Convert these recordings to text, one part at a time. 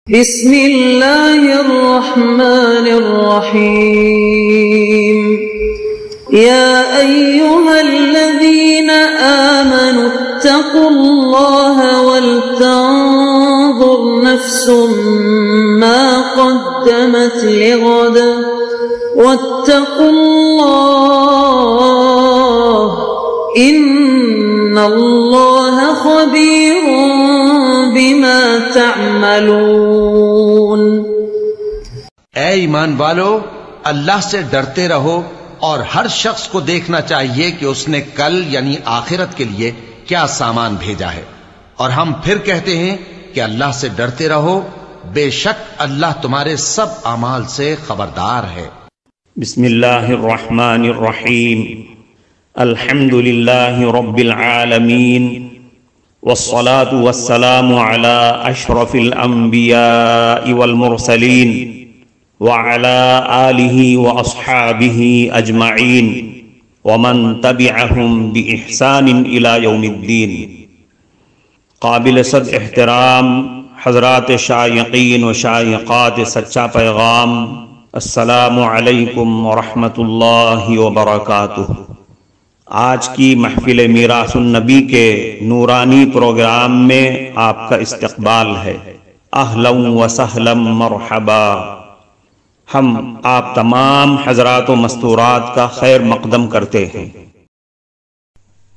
بسم اللہ الرحمن الرحیم یا ایہا الذین آمنوا اتقوا اللہ ولتنظر نفس ما قدمت لغد واتقوا اللہ ان اللہ خبیر بما تعملون۔ اے ایمان والو، اللہ سے ڈرتے رہو اور ہر شخص کو دیکھنا چاہیے کہ اس نے کل یعنی آخرت کے لیے کیا سامان بھیجا ہے، اور ہم پھر کہتے ہیں کہ اللہ سے ڈرتے رہو، بے شک اللہ تمہارے سب اعمال سے خبردار ہے۔ بسم اللہ الرحمن الرحیم، الحمد للہ رب العالمین، والصلاة والسلام على اشرف الانبیاء والمرسلین وعلى آلہ واصحابہ اجمعین ومن تبعہم بإحسان الى یوم الدین۔ قابل صد احترام حضرات شائقین و شائقات سچا پیغام، السلام علیکم ورحمۃ اللہ وبرکاتہ۔ آج کی محفل میراث النبی کے نورانی پروگرام میں آپ کا استقبال ہے۔ اہلا و سہلا مرحبا۔ ہم آپ تمام حضرات و مستورات کا خیر مقدم کرتے ہیں۔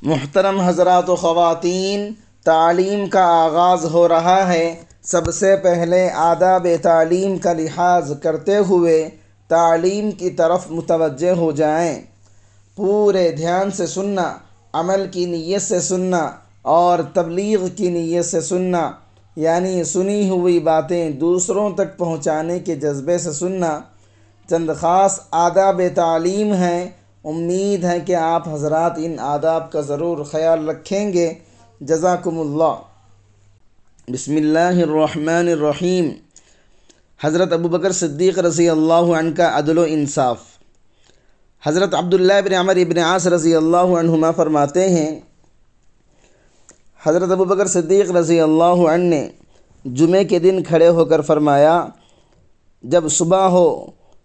محترم حضرات و خواتین، تعلیم کا آغاز ہو رہا ہے۔ سب سے پہلے آداب تعلیم کا لحاظ کرتے ہوئے تعلیم کی طرف متوجہ ہو جائیں۔ پورے دھیان سے سننا، عمل کی نیت سے سننا اور تبلیغ کی نیت سے سننا، یعنی سنی ہوئی باتیں دوسروں تک پہنچانے کے جذبے سے سننا۔ چند خاص آداب تعلیم ہیں، امید ہے کہ آپ حضرات ان آداب کا ضرور خیال رکھیں گے۔ جزاکم اللہ۔ بسم اللہ الرحمن الرحیم۔ حضرت ابوبکر صدیق رضی اللہ عنہ کا عدل و انصاف۔ حضرت عبداللہ بن عمر بن عاص رضی اللہ عنہما فرماتے ہیں، حضرت ابوبکر صدیق رضی اللہ عنہ نے جمعے کے دن کھڑے ہو کر فرمایا، جب صبح ہو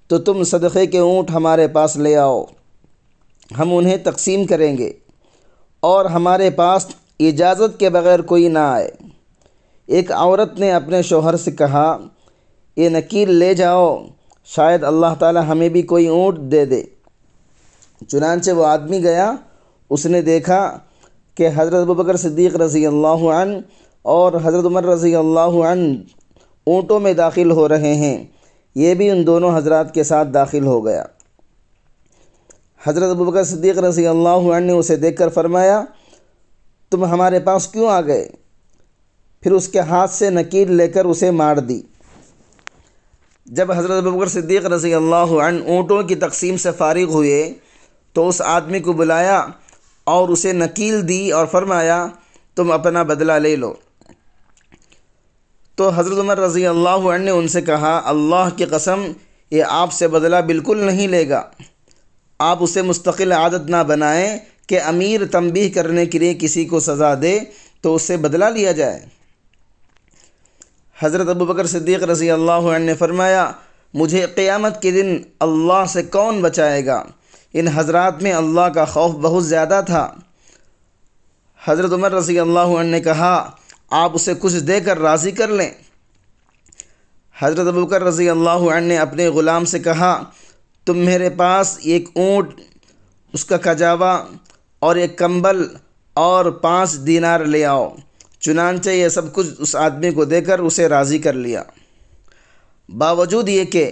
تو تم صدقے کے اونٹ ہمارے پاس لے آؤ، ہم انہیں تقسیم کریں گے، اور ہمارے پاس اجازت کے بغیر کوئی نہ آئے۔ ایک عورت نے اپنے شوہر سے کہا، یہ نکیل لے جاؤ، شاید اللہ تعالی ہمیں بھی کوئی اونٹ دے دے۔ چنانچہ وہ آدمی گیا، اس نے دیکھا کہ حضرت ابوبکر صدیق رضی اللہ عنہ اور حضرت عمر رضی اللہ عنہ اونٹوں میں داخل ہو رہے ہیں، یہ بھی ان دونوں حضرات کے ساتھ داخل ہو گیا۔ حضرت ابوبکر صدیق رضی اللہ عنہ نے اسے دیکھ کر فرمایا، تم ہمارے پاس کیوں آ گئے؟ پھر اس کے ہاتھ سے نکیل لے کر اسے مار دی۔ جب حضرت ابوبکر صدیق رضی اللہ عنہ اونٹوں کی تقسیم سے فارغ ہوئے تو اس آدمی کو بلایا اور اسے نکیل دی اور فرمایا، تم اپنا بدلہ لے لو۔ تو حضرت عمر رضی اللہ عنہ نے ان سے کہا، اللہ کی قسم، یہ آپ سے بدلہ بالکل نہیں لے گا۔ آپ اسے مستقل عادت نہ بنائیں کہ امیر تنبیہ کرنے کے لیے کسی کو سزا دے تو اس سے بدلہ لیا جائے۔ حضرت ابوبکر صدیق رضی اللہ عنہ نے فرمایا، مجھے قیامت کے دن اللہ سے کون بچائے گا؟ ان حضرات میں اللہ کا خوف بہت زیادہ تھا۔ حضرت عمر رضی اللہ عنہ نے کہا، آپ اسے کچھ دے کر راضی کر لیں۔ حضرت ابوبکر رضی اللہ عنہ نے اپنے غلام سے کہا، تم میرے پاس ایک اونٹ، اس کا کجاوا اور ایک کمبل اور 5 دینار لے آؤ۔ چنانچہ یہ سب کچھ اس آدمی کو دے کر اسے راضی کر لیا۔ باوجود یہ کہ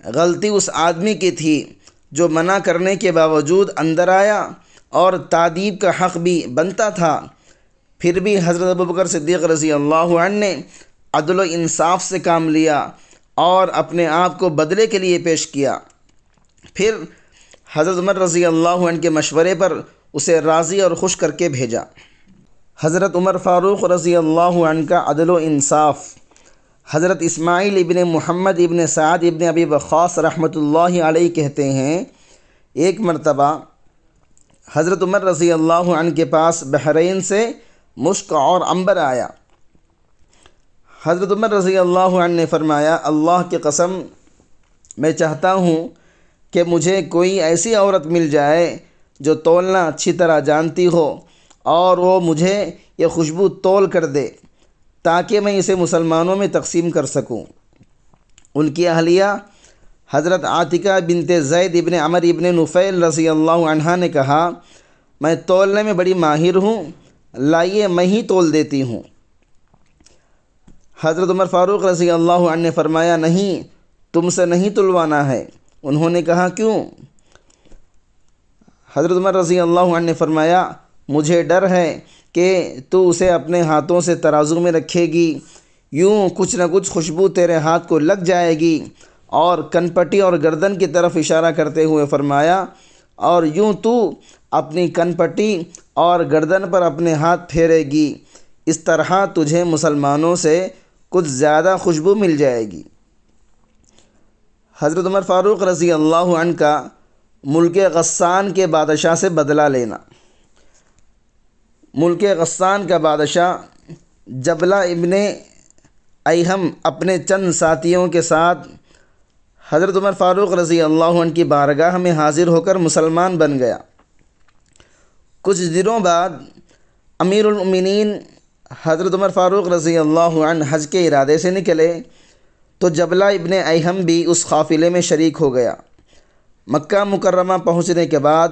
غلطی اس آدمی کی تھی جو منع کرنے کے باوجود اندر آیا اور تادیب کا حق بھی بنتا تھا، پھر بھی حضرت ابوبکر صدیق رضی اللہ عنہ نے عدل و انصاف سے کام لیا اور اپنے آپ کو بدلے کے لیے پیش کیا۔ پھر حضرت عمر رضی اللہ عنہ کے مشورے پر اسے راضی اور خوش کر کے بھیجا۔ حضرت عمر فاروق رضی اللہ عنہ کا عدل و انصاف۔ حضرت اسماعیل ابن محمد ابن سعد ابن ابی وقاص رحمۃ اللہ علیہ کہتے ہیں، ایک مرتبہ حضرت عمر رضی اللہ عنہ کے پاس بحرین سے مشک اور عنبر آیا۔ حضرت عمر رضی اللہ عنہ نے فرمایا اللہ کی قسم میں چاہتا ہوں کہ مجھے کوئی ایسی عورت مل جائے جو تولنا اچھی طرح جانتی ہو اور وہ مجھے یہ خوشبو تول کر دے تاکہ میں اسے مسلمانوں میں تقسیم کر سکوں۔ ان کی اہلیہ حضرت عاتکہ بنت زید ابن عمر ابن نفیل رضی اللہ عنہا نے کہا میں تولنے میں بڑی ماہر ہوں، لائیے میں ہی تول دیتی ہوں۔ حضرت عمر فاروق رضی اللہ عنہ نے فرمایا نہیں، تم سے نہیں تلوانا ہے۔ انہوں نے کہا کیوں؟ حضرت عمر رضی اللہ عنہ نے فرمایا مجھے ڈر ہے کہ تو اسے اپنے ہاتھوں سے ترازو میں رکھے گی، یوں کچھ نہ کچھ خوشبو تیرے ہاتھ کو لگ جائے گی، اور کنپٹی اور گردن کی طرف اشارہ کرتے ہوئے فرمایا اور یوں تو اپنی کنپٹی اور گردن پر اپنے ہاتھ پھیرے گی، اس طرح تجھے مسلمانوں سے کچھ زیادہ خوشبو مل جائے گی۔ حضرت عمر فاروق رضی اللہ عنہ کا ملک غسان کے بادشاہ سے بدلہ لینا۔ ملک غسان کا بادشاہ جبلہ ابن ایہم اپنے چند ساتھیوں کے ساتھ حضرت عمر فاروق رضی اللہ عنہ کی بارگاہ میں حاضر ہو کر مسلمان بن گیا۔ کچھ دنوں بعد امیر المؤمنین حضرت عمر فاروق رضی اللہ عنہ حج کے ارادے سے نکلے تو جبلہ ابن ایہم بھی اس قافلے میں شریک ہو گیا۔ مکہ مکرمہ پہنچنے کے بعد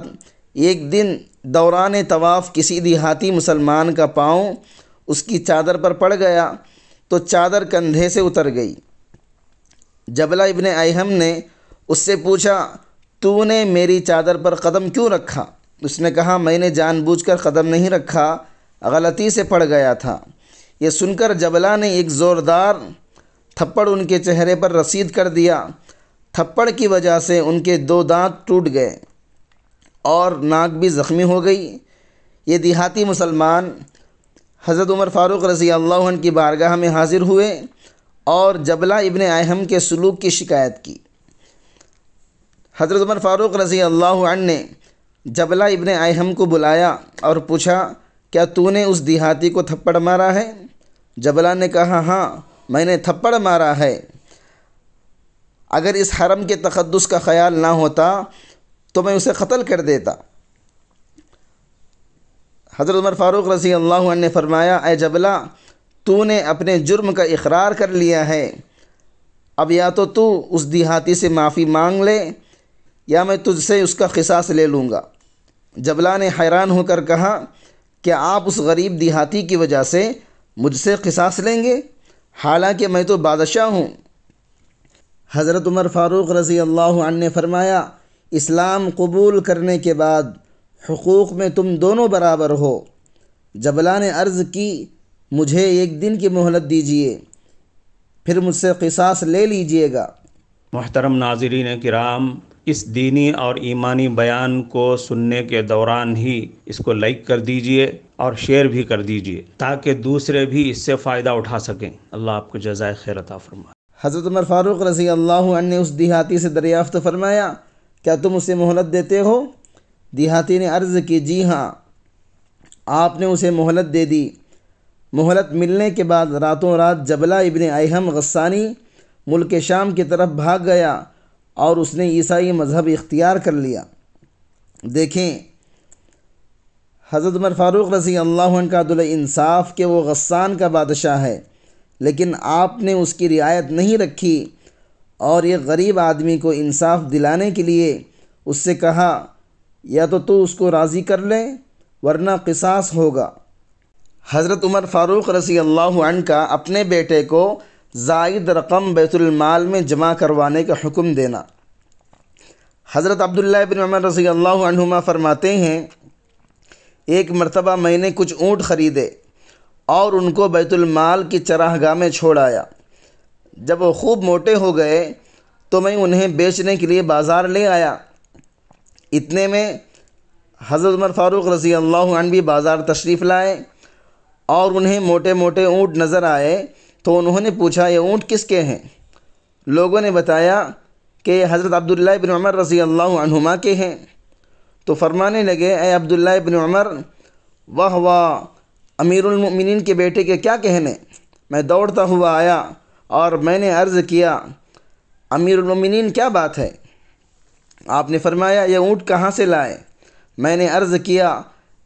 ایک دن دوران طواف کسی دیہاتی مسلمان کا پاؤں اس کی چادر پر پڑ گیا تو چادر کندھے سے اتر گئی۔ جبلہ ابن ایہم نے اس سے پوچھا تو نے میری چادر پر قدم کیوں رکھا؟ اس نے کہا میں نے جان بوجھ کر قدم نہیں رکھا، غلطی سے پڑ گیا تھا۔ یہ سن کر جبلہ نے ایک زوردار تھپڑ ان کے چہرے پر رسید کر دیا۔ تھپڑ کی وجہ سے ان کے 2 دانت ٹوٹ گئے اور ناک بھی زخمی ہو گئی۔ یہ دیہاتی مسلمان حضرت عمر فاروق رضی اللہ عنہ کی بارگاہ میں حاضر ہوئے اور جبلہ ابن ایہم کے سلوک کی شکایت کی۔ حضرت عمر فاروق رضی اللہ عنہ نے جبلہ ابن ایہم کو بلایا اور پوچھا کیا تو نے اس دیہاتی کو تھپڑ مارا ہے؟ جبلہ نے کہا ہاں میں نے تھپڑ مارا ہے، اگر اس حرم کے تقدس کا خیال نہ ہوتا تو میں اسے قتل کر دیتا۔ حضرت عمر فاروق رضی اللہ عنہ نے فرمایا اے جبلہ تو نے اپنے جرم کا اقرار کر لیا ہے، اب یا تو اس دیہاتی سے معافی مانگ لے یا میں تجھ سے اس کا قصاص لے لوں گا۔ جبلہ نے حیران ہو کر کہا کہ آپ اس غریب دیہاتی کی وجہ سے مجھ سے قصاص لیں گے، حالانکہ میں تو بادشاہ ہوں۔ حضرت عمر فاروق رضی اللہ عنہ نے فرمایا اسلام قبول کرنے کے بعد حقوق میں تم دونوں برابر ہو۔ جبلہ نے عرض کی مجھے 1 دن کی مہلت دیجیے، پھر مجھ سے قصاص لے لیجیے گا۔ محترم ناظرین کرام، اس دینی اور ایمانی بیان کو سننے کے دوران ہی اس کو لائک کر دیجئے اور شیئر بھی کر دیجئے تاکہ دوسرے بھی اس سے فائدہ اٹھا سکیں۔ اللہ آپ کو جزائے خیر عطا فرمائے۔ حضرت عمر فاروق رضی اللہ عنہ نے اس دیہاتی سے دریافت فرمایا کیا تم اسے مہلت دیتے ہو؟ دیہاتی نے عرض کی جی ہاں۔ آپ نے اسے مہلت دے دی۔ مہلت ملنے کے بعد راتوں رات جبلہ ابن ایہم غسانی ملک شام کی طرف بھاگ گیا اور اس نے عیسائی مذہب اختیار کر لیا۔ دیکھیں حضرت عمر فاروق رضی اللہ عنہ کا عدل انصاف کہ وہ غسان کا بادشاہ ہے، لیکن آپ نے اس کی رعایت نہیں رکھی اور ایک غریب آدمی کو انصاف دلانے کے لیے اس سے کہا یا تو اس کو راضی کر لے ورنہ قصاص ہوگا۔ حضرت عمر فاروق رضی اللہ عنہ کا اپنے بیٹے کو زائد رقم بیت المال میں جمع کروانے کا حکم دینا۔ حضرت عبداللہ بن عمر رضی اللہ عنہما فرماتے ہیں ایک مرتبہ میں نے کچھ اونٹ خریدے اور ان کو بیت المال کی چراگاہ میں چھوڑ آیا۔ جب وہ خوب موٹے ہو گئے تو میں انہیں بیچنے کے لیے بازار لے آیا۔ اتنے میں حضرت عمر فاروق رضی اللہ عنہ بھی بازار تشریف لائے اور انہیں موٹے موٹے اونٹ نظر آئے تو انہوں نے پوچھا یہ اونٹ کس کے ہیں؟ لوگوں نے بتایا کہ یہ حضرت عبداللہ بن عمر رضی اللہ عنہما کے ہیں۔ تو فرمانے لگے اے عبداللہ بن عمر واہ واہ، امیر المؤمنین کے بیٹے کے کیا کہنے، میں دوڑتا ہوا آیا اور میں نے عرض کیا امیر المومنین کیا بات ہے؟ آپ نے فرمایا یہ اونٹ کہاں سے لائے؟ میں نے عرض کیا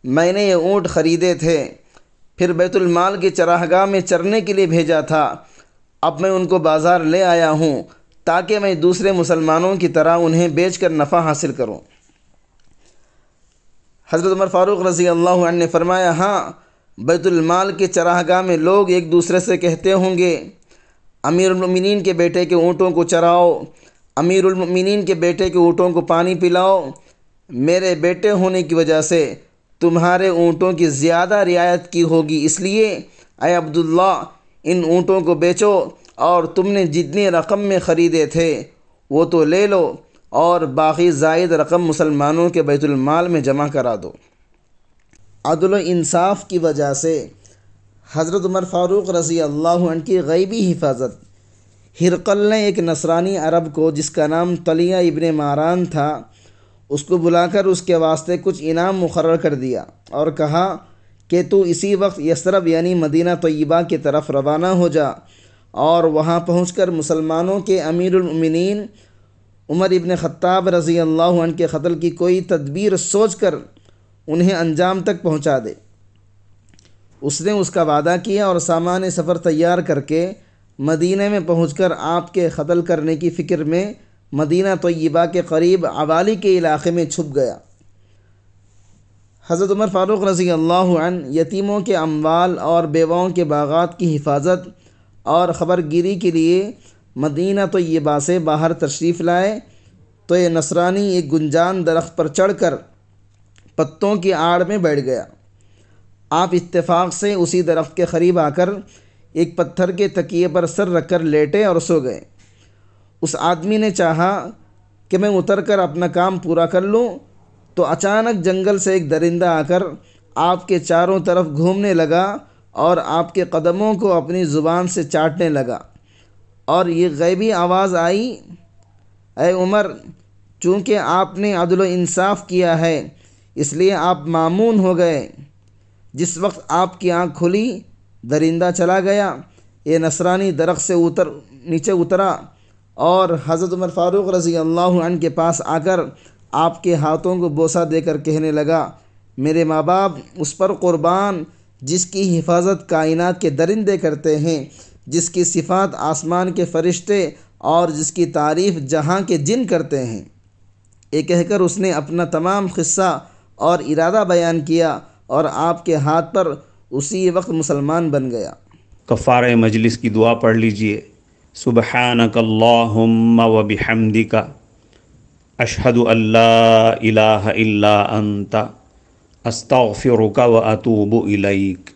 میں نے یہ اونٹ خریدے تھے، پھر بیت المال کی چراگاہ میں چرنے کے لیے بھیجا تھا، اب میں ان کو بازار لے آیا ہوں تاکہ میں دوسرے مسلمانوں کی طرح انہیں بیچ کر نفع حاصل کروں۔ حضرت عمر فاروق رضی اللہ عنہ نے فرمایا ہاں، بیت المال کے چراگاہ میں لوگ ایک دوسرے سے کہتے ہوں گے امیر المؤمنین کے بیٹے کے اونٹوں کو چراؤ، امیر المؤمنین کے بیٹے کے اونٹوں کو پانی پلاؤ، میرے بیٹے ہونے کی وجہ سے تمہارے اونٹوں کی زیادہ رعایت کی ہوگی، اس لیے اے عبداللہ ان اونٹوں کو بیچو اور تم نے جتنی رقم میں خریدے تھے وہ تو لے لو اور باقی زائد رقم مسلمانوں کے بیت المال میں جمع کرا دو۔ عدل و انصاف کی وجہ سے حضرت عمر فاروق رضی اللہ عنہ کی غیبی حفاظت ہرقل نے ایک نصرانی عرب کو جس کا نام طلیہ ابن ماران تھا اس کو بلا کر اس کے واسطے کچھ انعام مقرر کر دیا اور کہا کہ تو اسی وقت یثرب یعنی مدینہ طیبہ کی طرف روانہ ہو جا اور وہاں پہنچ کر مسلمانوں کے امیر المؤمنین عمر ابن خطاب رضی اللہ عنہ کے قتل کی کوئی تدبیر سوچ کر انہیں انجام تک پہنچا دے۔ اس نے اس کا وعدہ کیا اور سامان سفر تیار کر کے مدینہ میں پہنچ کر آپ کے قتل کرنے کی فکر میں مدینہ طیبہ کے قریب عوالی کے علاقے میں چھپ گیا۔ حضرت عمر فاروق رضی اللہ عنہ یتیموں کے اموال اور بیواؤں کے باغات کی حفاظت اور خبر گیری کے لیے مدینہ طیبہ سے باہر تشریف لائے تو یہ نصرانی ایک گنجان درخت پر چڑھ کر پتوں کی آڑ میں بیٹھ گیا۔ آپ اتفاق سے اسی درخت کے قریب آ کر ایک پتھر کے تکیے پر سر رکھ کر لیٹے اور سو گئے۔ اس آدمی نے چاہا کہ میں اتر کر اپنا کام پورا کر لوں تو اچانک جنگل سے ایک درندہ آ کر آپ کے چاروں طرف گھومنے لگا اور آپ کے قدموں کو اپنی زبان سے چاٹنے لگا اور یہ غیبی آواز آئی اے عمر چونکہ آپ نے عدل و انصاف کیا ہے اس لیے آپ مامون ہو گئے۔ جس وقت آپ کی آنکھ کھلی درندہ چلا گیا، یہ نصرانی درخت سے نیچے اترا اور حضرت عمر فاروق رضی اللہ عنہ کے پاس آ کر آپ کے ہاتھوں کو بوسہ دے کر کہنے لگا میرے ماں باپ اس پر قربان جس کی حفاظت کائنات کے درندے کرتے ہیں، جس کی صفات آسمان کے فرشتے اور جس کی تعریف جہاں کے جن کرتے ہیں۔ یہ کہہ کر اس نے اپنا تمام قصہ اور ارادہ بیان کیا اور آپ کے ہاتھ پر اسی وقت مسلمان بن گیا۔ کفارہ مجلس کی دعا پڑھ لیجئے۔ سبحانک اللہم و بحمدک اشہد ان لا الہ الا انت استغفرک و اتوب الیک۔